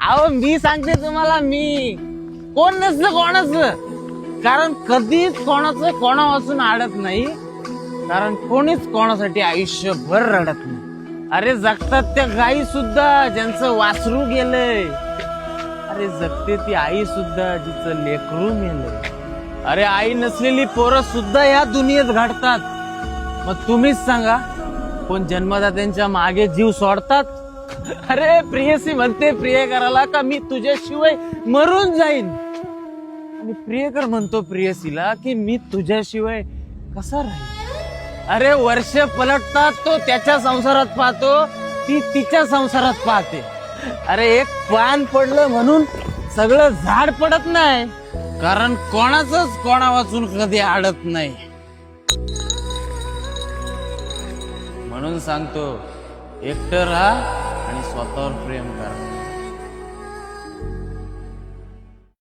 अहो मी सांगते तुम्हाला, मी कोण नसतं कोणाचं, कारण कधीच कोणाचं कोणापासून अडत नाही, कारण कोणीच कोणासाठी आयुष्यभर रडत नाही. अरे जगतात त्या गायी सुद्धा ज्यांचं वासरू गेलंय, अरे जगते ती आई सुद्धा जिचं लेकरू मेलंय. अरे आई नसलेली पोरं सुद्धा या दुनियेत घडतात. मग तुम्हीच सांगा, कोण जन्मदात्यांच्या मागे जीव सोडतात? अरे प्रियसी म्हणते प्रियकराला का मी तुझ्याशिवाय मरून जाईन, आणि प्रियकर म्हणतो प्रियसीला की मी तुझ्याशिवाय कसा राहील. अरे वर्ष पलटतात, तो त्याच्या संसारात पाहतो, ती तिच्या संसारात पाहते. अरे एक पान पडलं म्हणून सगळं झाड पडत नाही, कारण कोणाचंच कोणा वाचून कधी अडत नाही. म्हणून सांगतो, एकटं राहा आणि स्वतःवर प्रेम करा.